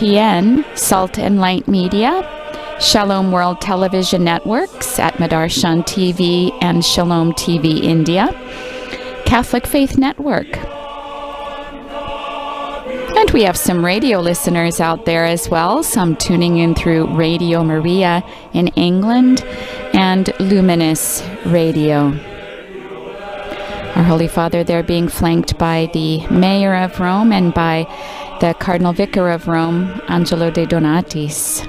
TN, Salt and Light Media, Shalom World Television Networks at Madarshan TV and Shalom TV India, Catholic Faith Network. And we have some radio listeners out there as well, some tuning in through Radio Maria in England and Luminous Radio. Our Holy Father there being flanked by the Mayor of Rome and by the Cardinal Vicar of Rome, Angelo De Donatis.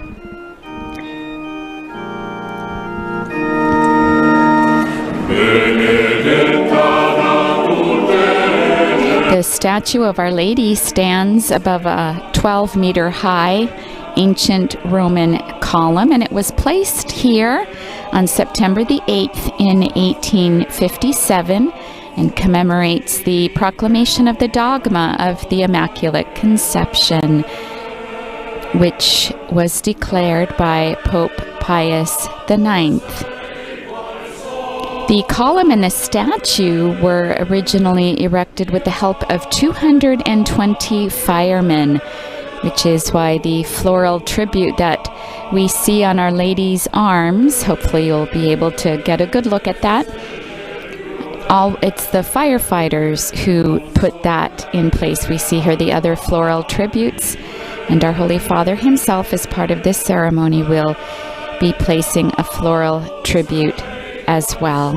The statue of Our Lady stands above a 12-meter high ancient Roman column, and it was placed here on September the 8th in 1857 and commemorates the proclamation of the dogma of the Immaculate Conception, which was declared by Pope Pius IX. The column and the statue were originally erected with the help of 220 firemen, which is why the floral tribute that we see on Our Lady's arms, hopefully you'll be able to get a good look at that. It's the firefighters who put that in place. We see here the other floral tributes, and our Holy Father himself, as part of this ceremony, will be placing a floral tribute as well.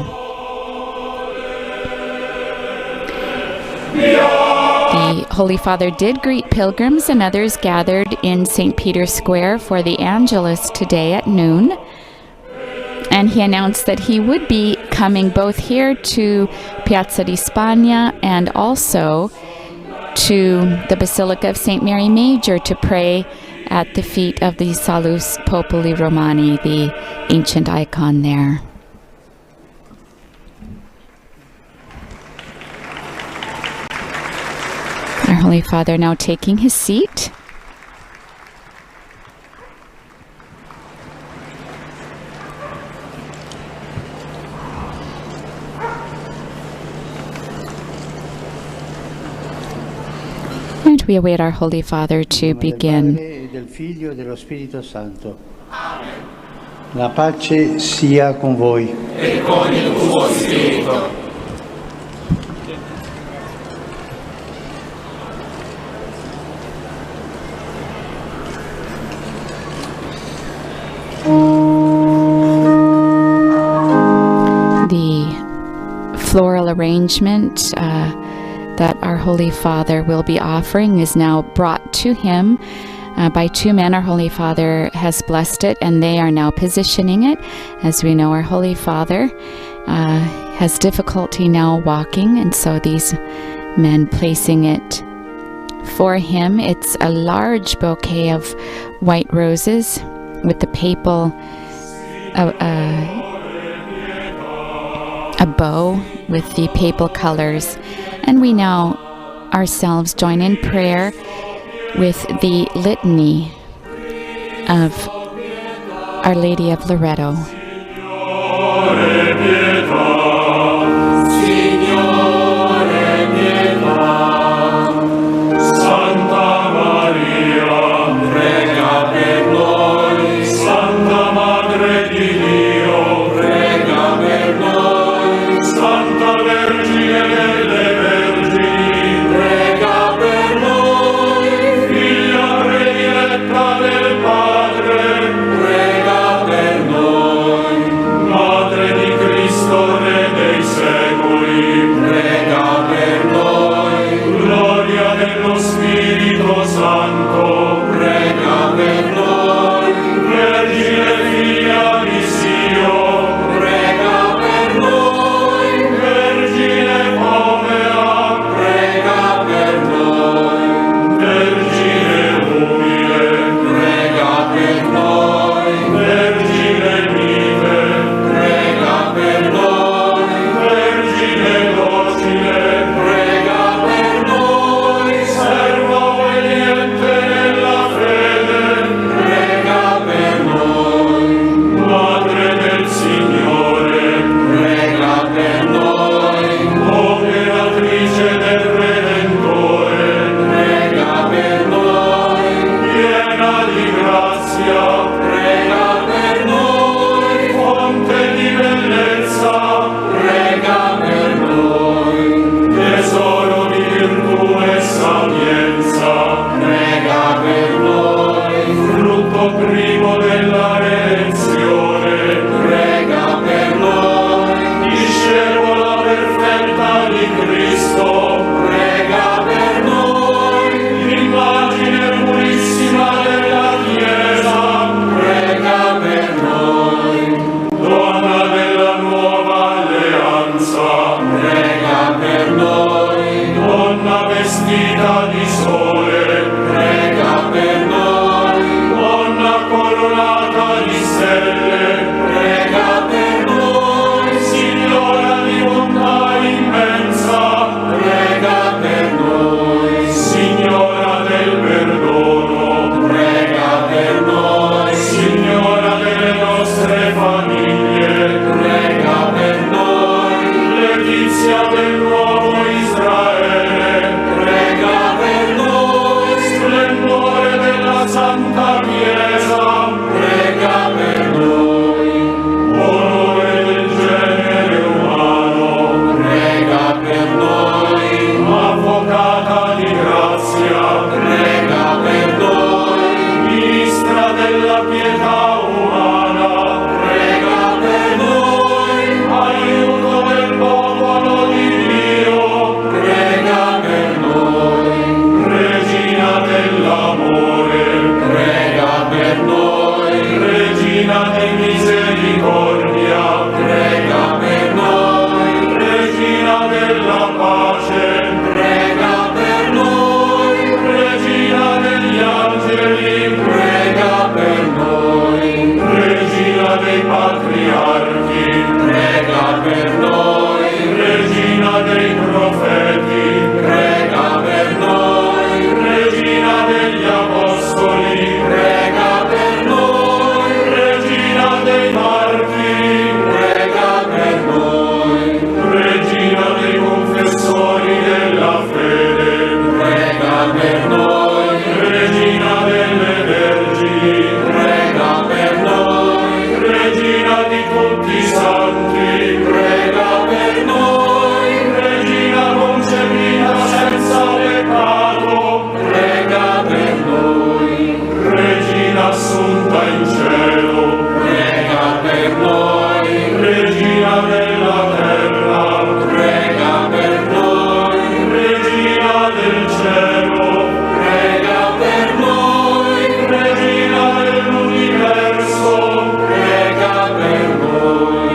The Holy Father did greet pilgrims and others gathered in St. Peter's Square for the Angelus today at noon. And he announced that he would be coming both here to Piazza di Spagna and also to the Basilica of St. Mary Major to pray at the feet of the Salus Populi Romani, the ancient icon there. Our Holy Father now taking his seat. And we await our Holy Father to begin. Del Figlio e dello Spirito Santo. La pace sia con voi. E con il tuo spirito. The floral arrangement that our Holy Father will be offering is now brought to him by two men. Our Holy Father has blessed it, and they are now positioning it. As we know, our Holy Father has difficulty now walking, and so these men placing it for him. It's a large bouquet of white roses with the papal a bow with the papal colors. And we now ourselves join in prayer with the litany of Our Lady of Loreto. Prega per noi. vestita di sole, prega per noi. Donna coronata di stelle, prega per noi. Signora di bontà immensa, prega per noi. Signora del perdono, prega per noi. Signora delle nostre famiglie, prega per noi. Letizia del nuovo Israele, prega per noi. Splendore della Santa Chiesa, prega per noi. Onore del genere umano, prega per noi. Avvocata di grazia, prega per noi. Ministra della pietà umana, prega per noi. Aiuto del popolo di Dio, prega per noi. Regina dell'amore, prega per noi. Regina di misericordia, prega per noi. Regina della pace, prega per noi. Regina degli angeli, prega per noi. Regina dei patriarchi, prega per noi. Regina dei profeti, prega per noi. Regina degli apostoli, prega per noi. Regina dei martiri, prega per noi. Regina dei confessori della fede, prega per noi. Regina delle vergini, prega per noi. Regina di tutti i santi, prega per noi. Regina concepita senza peccato, prega per noi. Regina assunta in cielo, prega per noi. Regina della terra, prega per noi. Regina del cielo, prega per noi. Regina dell'universo, prega per noi.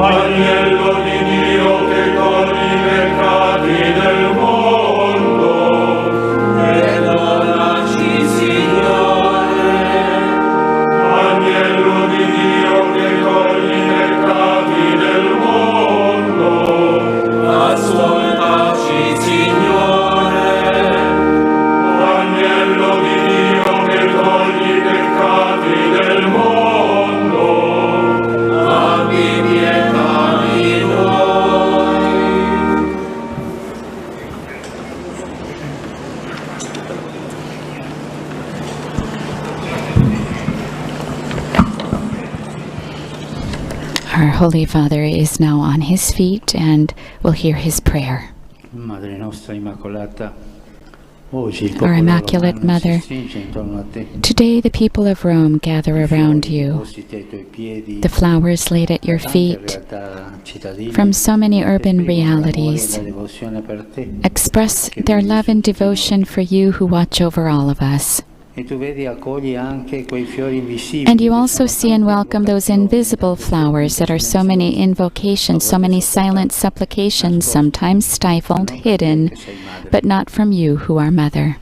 Agnello di Dio che togli i peccati del mondo, perdonaci, Signore. Agnello di Dio che togli i peccati del mondo, ascoltaci, Signore. Agnello di Dio che togli i peccati del mondo, abbi pietà di noi. Our Holy Father is now on his feet and will hear his prayer. Madre nostra Immacolata, oggi il Our popolo Immaculate romano si Mother, stringe intorno a te. today the people of Rome gather around you. Posti ai tuoi piedi, The flowers laid at your tante feet realtà cittadine, from so many urban esprimono l'amore e realities la devozione per te. express their love and devotion for you who watch over all of us. E tu vedi, accogli anche quei fiori invisibili. And you che also sono see and tante welcome those invocazioni, invisible flowers that are so many invocations, so many silent supplications, sometimes stifled, hidden, but not from you who are Mother.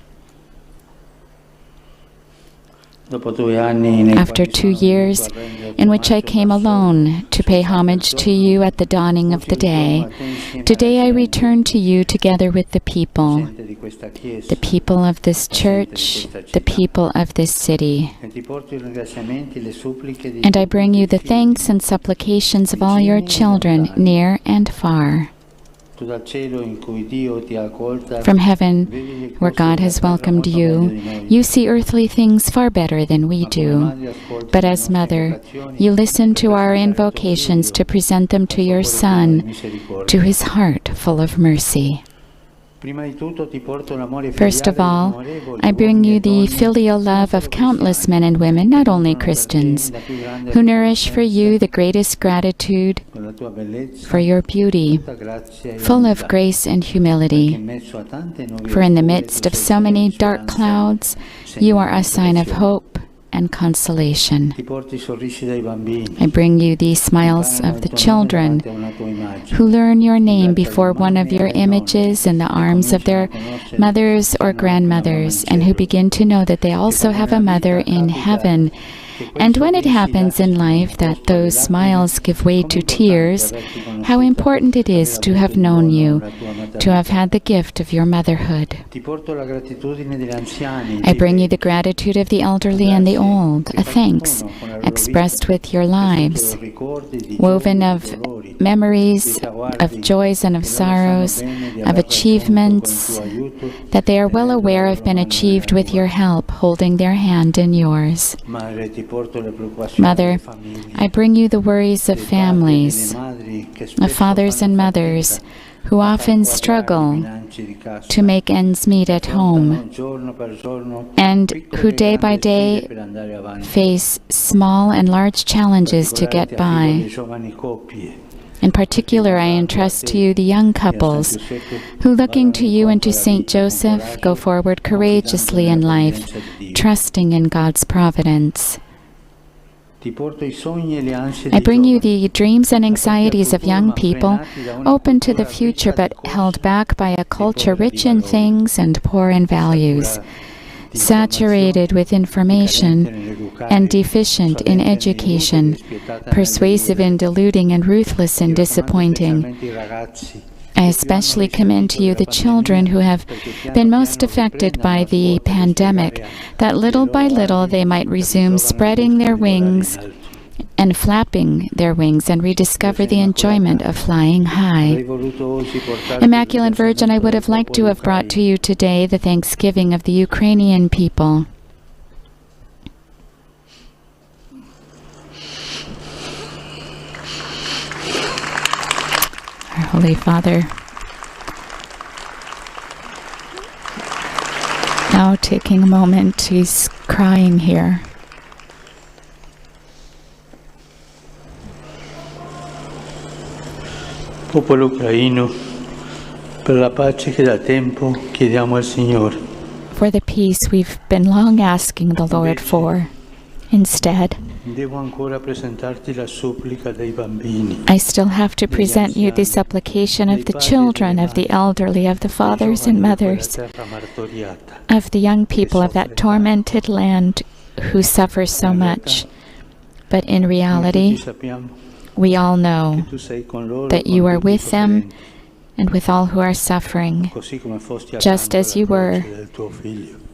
Dopo 2 anni nei After quali 2 sono years venuto a renderti in which I omaggio came da solo, alone to pay homage to you at the dawning of the day, today I return to you together with the people gente di questa Chiesa, the people of this church, the people of this city. e ti porto i ringraziamenti, le suppliche di And I tutti bring i you the figli. thanks and supplications of all your children, near and far. Tu dal cielo in cui Dio ti ha accolta, From heaven, vedi il where corso God della has terra welcomed molto meglio you, di noi. you see earthly things far better than we Ma come do. madre ascolti But le as nostre Mother, invocazioni you listen to per our presentare il tuo invocations Figlio, to present them to al your suo cuore pieno di Son, misericordia. to his heart full of mercy. Prima di tutto ti porto l'amore First of filiale all, di innumerevoli I bring uomini you e the donne, filial love of countless men and women, not only Christians, who nourish for you the greatest gratitude con la tua bellezza, for your beauty, tutta grazia e full of umiltà. grace and Perché humility. in mezzo a tante nuove For in the oscure midst tu of sei so many speranza, dark clouds, segno you di are a sign of consolazione. hope and consolation. Ti porto i sorrisi dai bambini. I bring you the smiles of the children who learn your name before one of your images in the arms of their mothers or grandmothers, and who begin to know that they also have a mother in heaven. And when it happens in life that those smiles give way to tears, how important it is to have known you, to have had the gift of your motherhood. I bring you the gratitude of the elderly and the old, a thanks expressed with your lives, woven of memories, of joys and of sorrows, of achievements that they are well aware have been achieved with your help, holding their hand in yours. Mother, I bring you the worries of families, of fathers and mothers who often struggle to make ends meet at home, and who day by day face small and large challenges to get by. In particular, I entrust to you the young couples who, looking to you and to Saint Joseph, go forward courageously in life, trusting in God's providence. I bring you the dreams and anxieties of young people, open to the future but held back by a culture rich in things and poor in values, saturated with information and deficient in education, persuasive in deluding and ruthless in disappointing. I especially commend to you the children who have been most affected by the pandemic, that little by little they might resume spreading their wings and flapping their wings and rediscover the enjoyment of flying high. Immaculate Virgin, I would have liked to have brought to you today the thanksgiving of the Ukrainian people. Our Holy Father, now taking a moment, he's crying here. Popolo ucraino, per la pace che da tempo chiediamo al Signore. For the peace we've been long asking the Lord for. Instead, Devo ancora presentarti la supplica dei bambini. I still have to present you the supplication of the children, of the elderly, of the fathers and mothers, of the young people of that tormented land who suffer so much. But in reality, we all know that you are with them and with all who are suffering, just as you were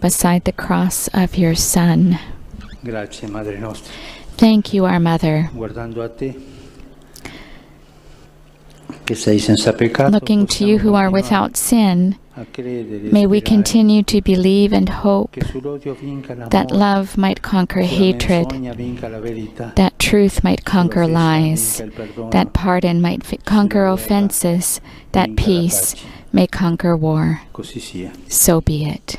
beside the cross of your Son. Grazie, Madre nostra. Thank you, our Mother. Guardando a te, che sei senza peccato, Looking to you who are without sin, may we continue to believe and hope that love might conquer hatred, that truth might conquer lies, that pardon might conquer offenses, that peace may conquer war. So be it.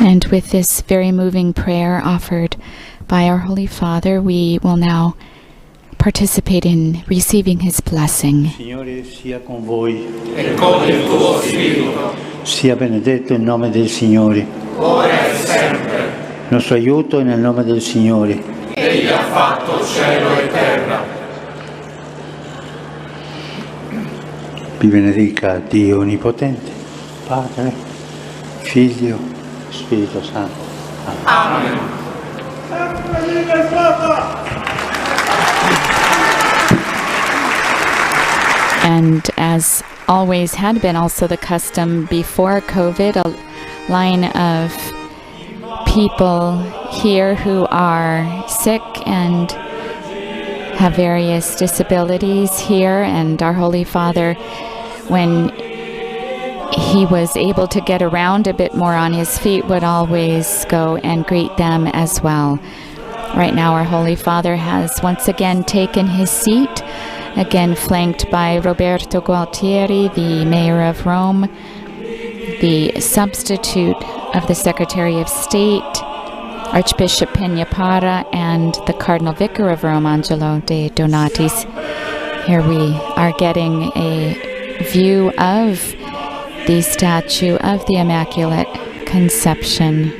And with this very moving prayer offered by our Holy Father, we will now participate in receiving His blessing. Signore sia con voi. E con il tuo spirito, Sia benedetto il nome del Signore. ora e sempre. Nostro aiuto è nel nome del Signore. Egli ha fatto cielo e terra. Vi benedica Dio Onnipotente, Padre, Figlio, Spirito Santo. Amen. And as always had been also the custom before COVID, a line of people here who are sick and have various disabilities here, and our Holy Father, when he was able to get around a bit more on his feet, would always go and greet them as well. Right now our Holy Father has once again taken his seat, again flanked by Roberto Gualtieri, the Mayor of Rome, the substitute of the Secretary of State, Archbishop Peñapara, and the Cardinal Vicar of Rome, Angelo de Donatis. Here we are getting a view of the statue of the Immaculate Conception.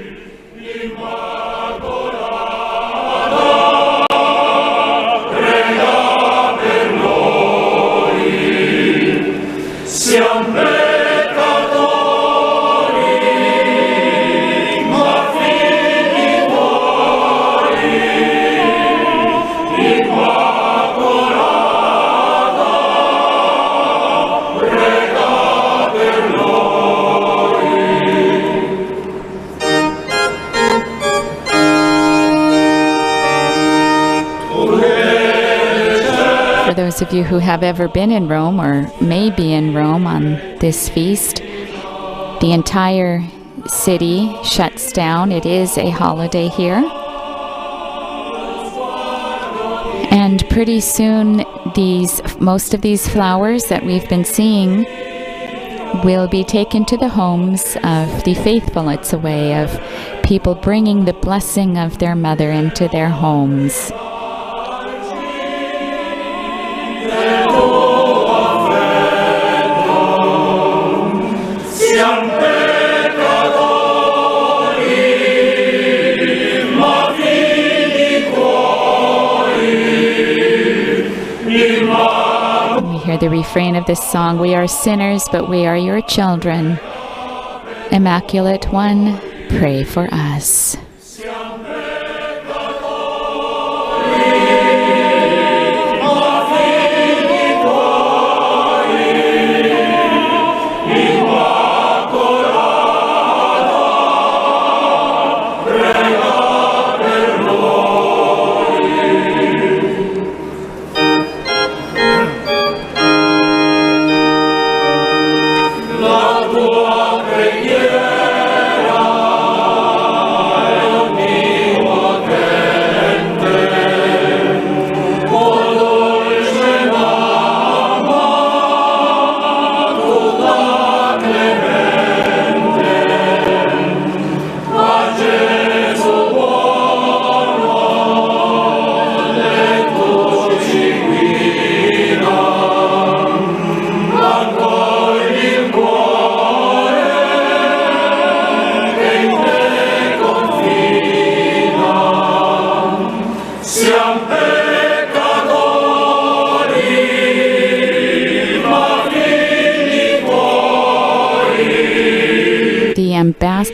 For those of you who have ever been in Rome or may be in Rome on this feast, the entire city shuts down. It is a holiday here. And pretty soon most of these flowers that we've been seeing will be taken to the homes of the faithful. It's a way of people bringing the blessing of their mother into their homes. We hear the refrain of this song, "We are sinners, but we are your children. Immaculate One, pray for us."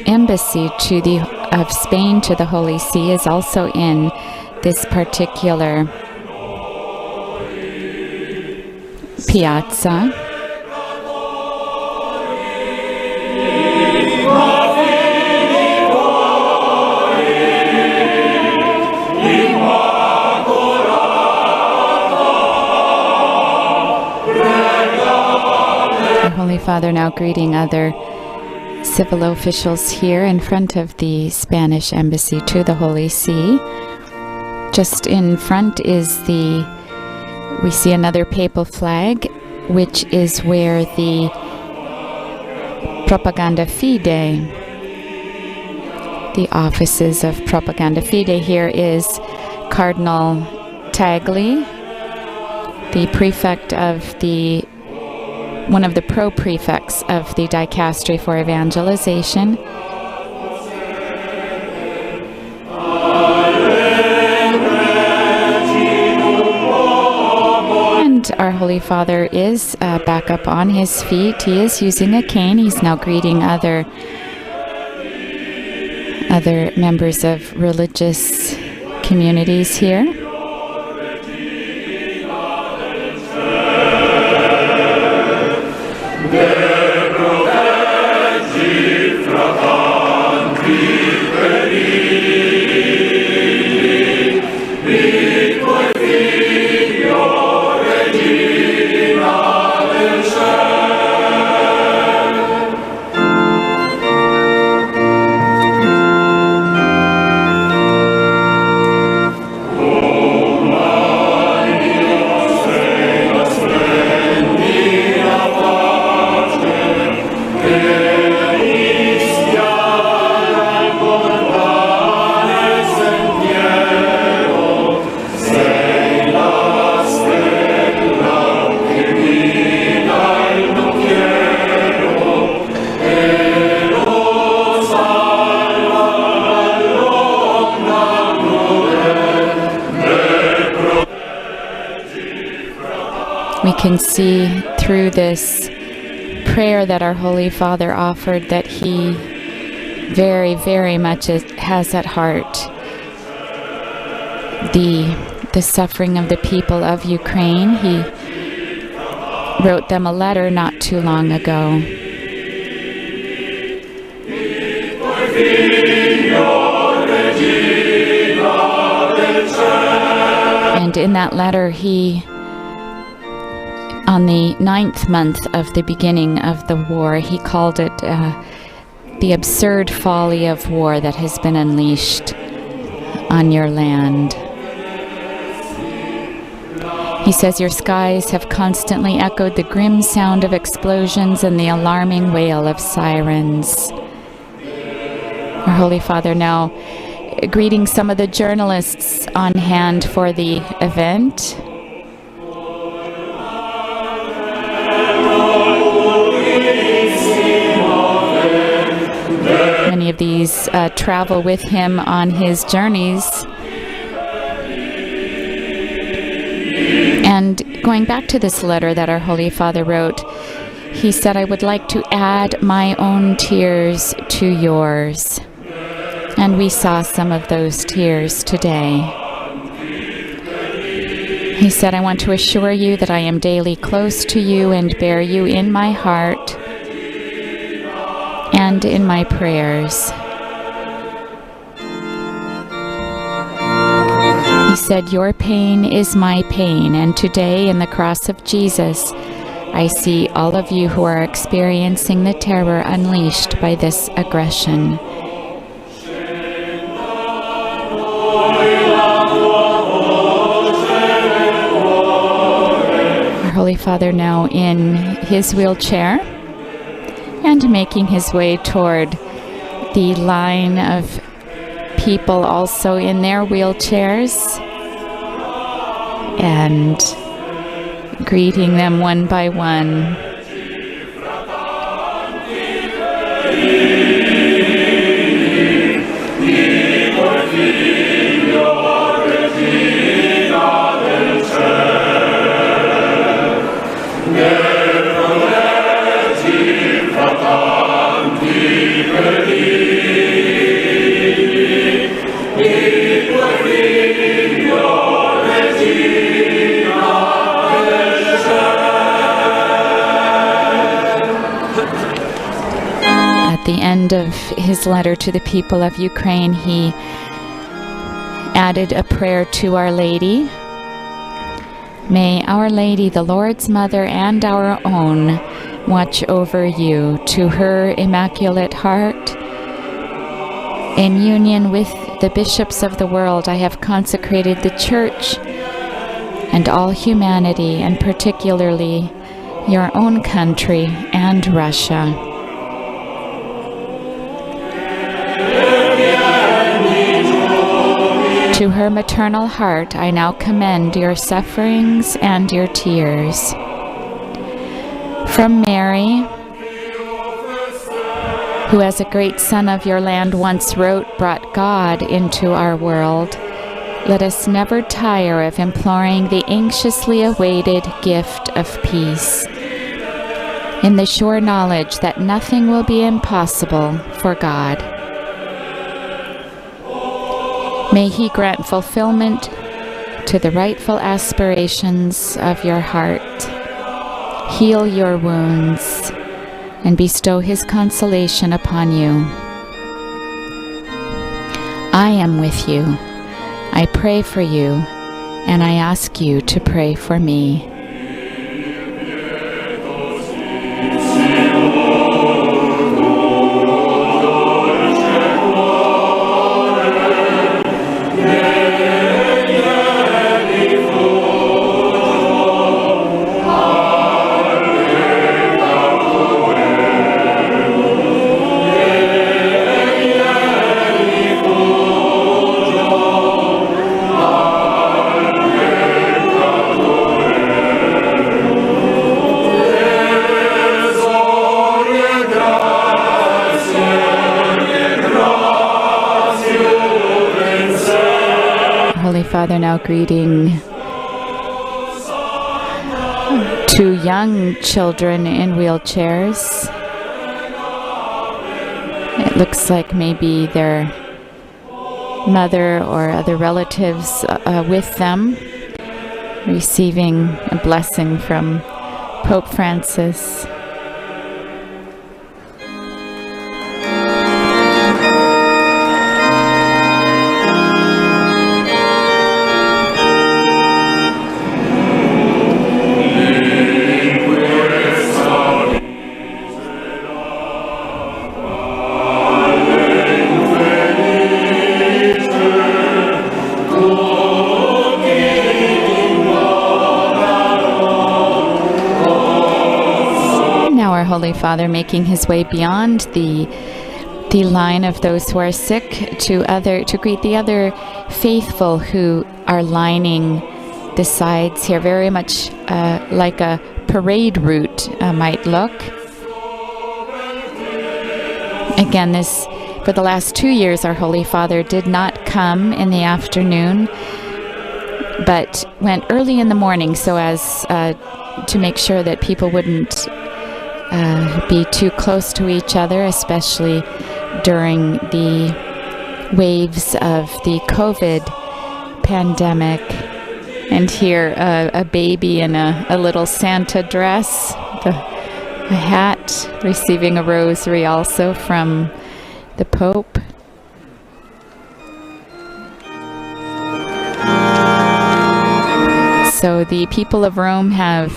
Embassy of Spain to the Holy See is also in this particular piazza. Our Holy Father now greeting other civil officials here in front of the Spanish embassy to the Holy See. Just in front is we see another papal flag, which is where the Propaganda Fide, the offices of Propaganda Fide. Here is Cardinal Tagli, the prefect of one of the pro-prefects of the Dicastery for Evangelization. And our Holy Father is back up on his feet. He is using a cane. He's now greeting other members of religious communities here. Oh We can see through this prayer that our Holy Father offered that he very, very much has at heart the suffering of the people of Ukraine. He wrote them a letter not too long ago. And in that letter, he, on the 9th month of the beginning of the war, he called it the absurd folly of war that has been unleashed on your land. He says, your skies have constantly echoed the grim sound of explosions and the alarming wail of sirens. Our Holy Father now greeting some of the journalists on hand for the event. Many of these travel with him on his journeys. And going back to this letter that our Holy Father wrote, he said, I would like to add my own tears to yours. And we saw some of those tears today. He said, I want to assure you that I am daily close to you and bear you in my heart and in my prayers. He said, your pain is my pain, and today in the cross of Jesus, I see all of you who are experiencing the terror unleashed by this aggression. Our Holy Father now in his wheelchair and making his way toward the line of people also in their wheelchairs and greeting them one by one. At the end of his letter to the people of Ukraine, he added a prayer to Our Lady. May Our Lady, the Lord's Mother and our own, watch over you. To her Immaculate Heart, in union with the bishops of the world, I have consecrated the Church and all humanity, and particularly your own country and Russia. To her maternal heart, I now commend your sufferings and your tears. From Mary, who as a great son of your land once wrote, brought God into our world, let us never tire of imploring the anxiously awaited gift of peace, in the sure knowledge that nothing will be impossible for God. May He grant fulfillment to the rightful aspirations of your heart, heal your wounds, and bestow His consolation upon you. I am with you. I pray for you, and I ask you to pray for me. Father, now greeting two young children in wheelchairs. It looks like maybe their mother or other relatives with them, receiving a blessing from Pope Francis. Holy Father making his way beyond the line of those who are sick to greet the other faithful who are lining the sides here, very much like a parade route might look. Again, this for the last 2 years, our Holy Father did not come in the afternoon, but went early in the morning so as to make sure that people wouldn't be too close to each other, especially during the waves of the COVID pandemic. And here, a baby in a little Santa dress, a hat, receiving a rosary also from the Pope. So the people of Rome have,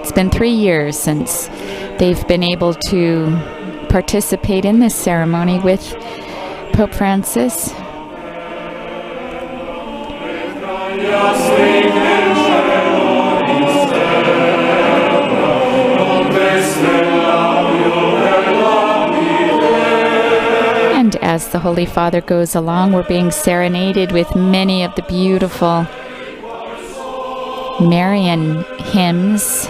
it's been 3 years since they've been able to participate in this ceremony with Pope Francis. And as the Holy Father goes along, we're being serenaded with many of the beautiful Marian hymns.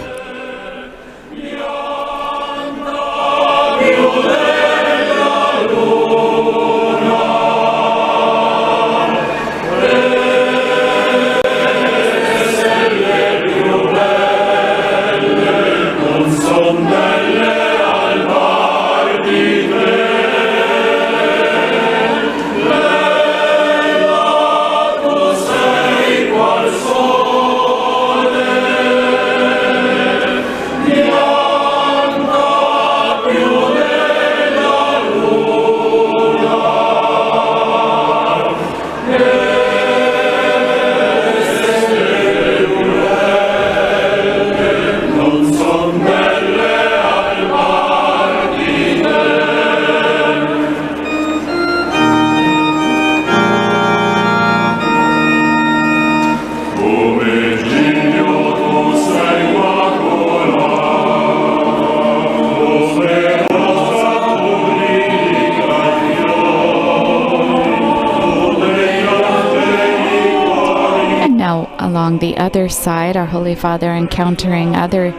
Along the other side, our Holy Father encountering other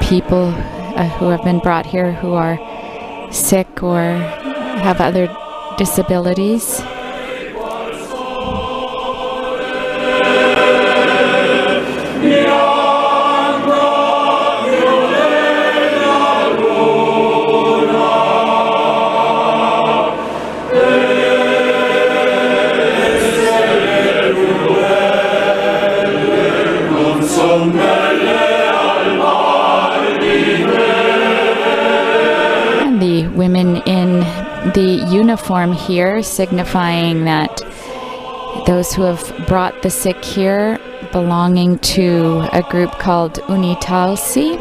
people who have been brought here who are sick or have other disabilities. Women in the uniform here, signifying that those who have brought the sick here belonging to a group called Unitalsi.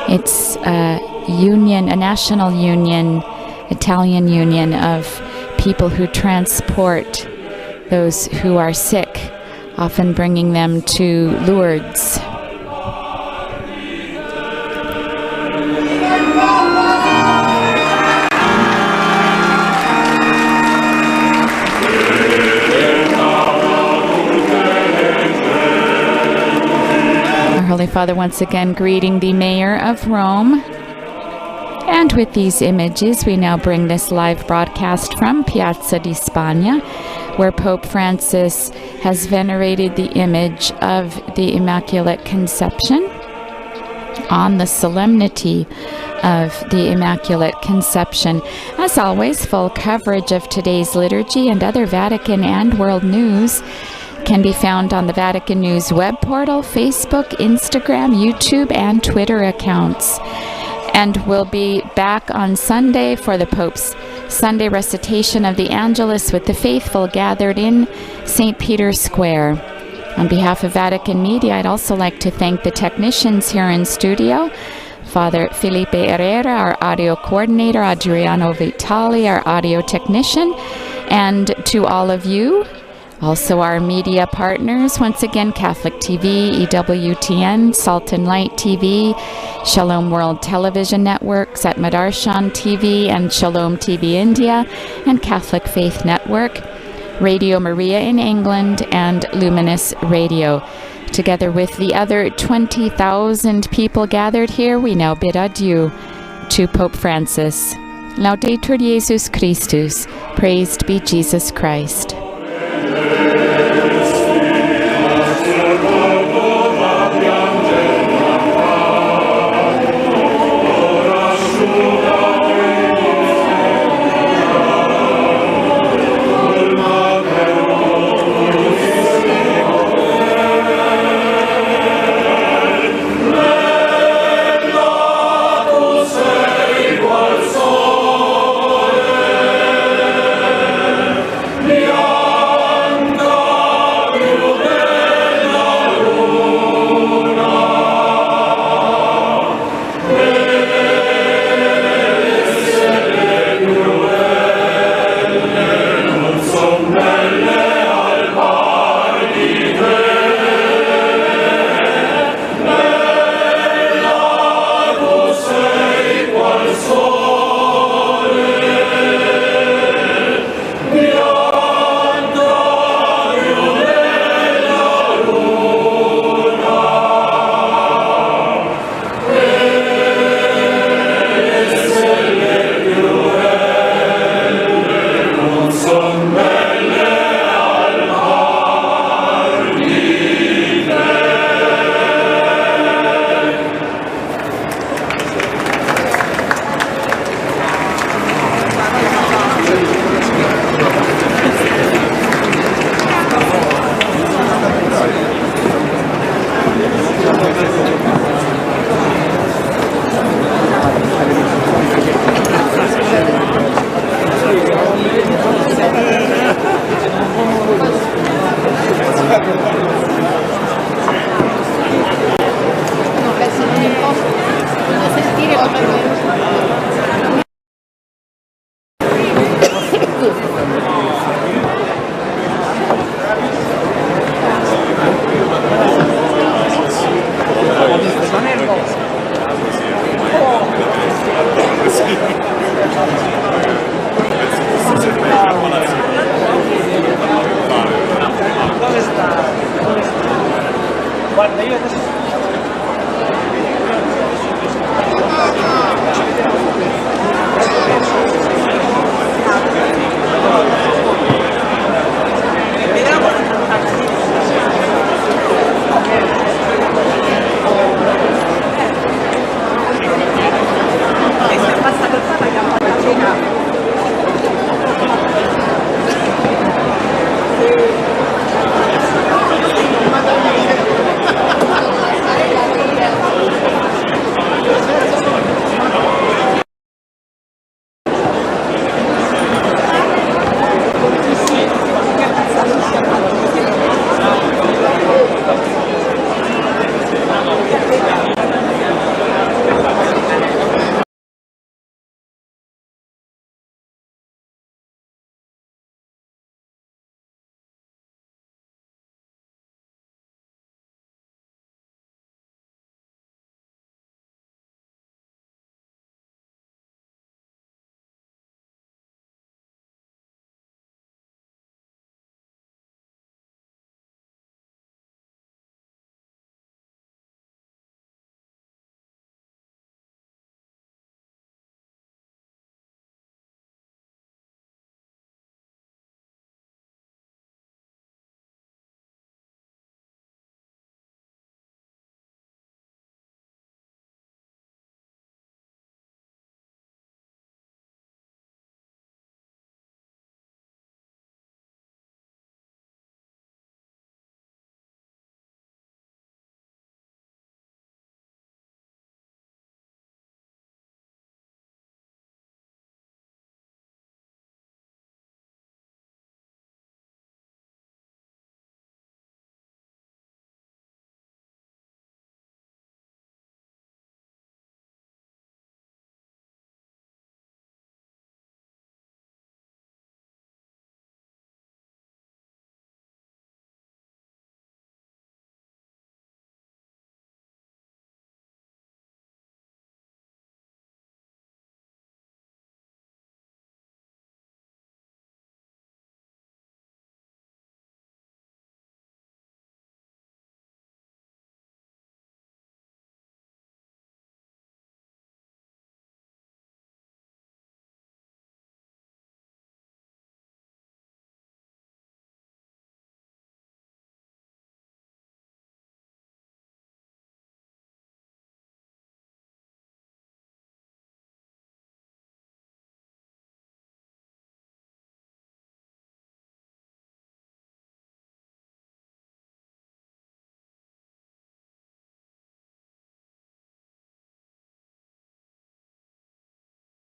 It's a union, a national union, Italian union of people who transport those who are sick, often bringing them to Lourdes. Holy Father once again greeting the mayor of Rome And with these images, we now bring this live broadcast from Piazza di Spagna, where Pope Francis has venerated the image of the Immaculate Conception on the solemnity of the Immaculate Conception. As always, full coverage of today's liturgy and other Vatican and world news can be found on the Vatican News web portal, Facebook, Instagram, YouTube, and Twitter accounts. And we'll be back on Sunday for the Pope's Sunday recitation of the Angelus with the faithful gathered in St. Peter's Square. On behalf of Vatican Media, I'd also like to thank the technicians here in studio, Father Felipe Herrera, our audio coordinator, Adriano Vitali, our audio technician, and to all of you, also our media partners, once again, Catholic TV, EWTN, Salt and Light TV, Shalom World Television Networks at Madarshan TV and Shalom TV India, and Catholic Faith Network, Radio Maria in England, and Luminous Radio. Together with the other 20,000 people gathered here, we now bid adieu to Pope Francis. Laudetur Jesus Christus. Praised be Jesus Christ.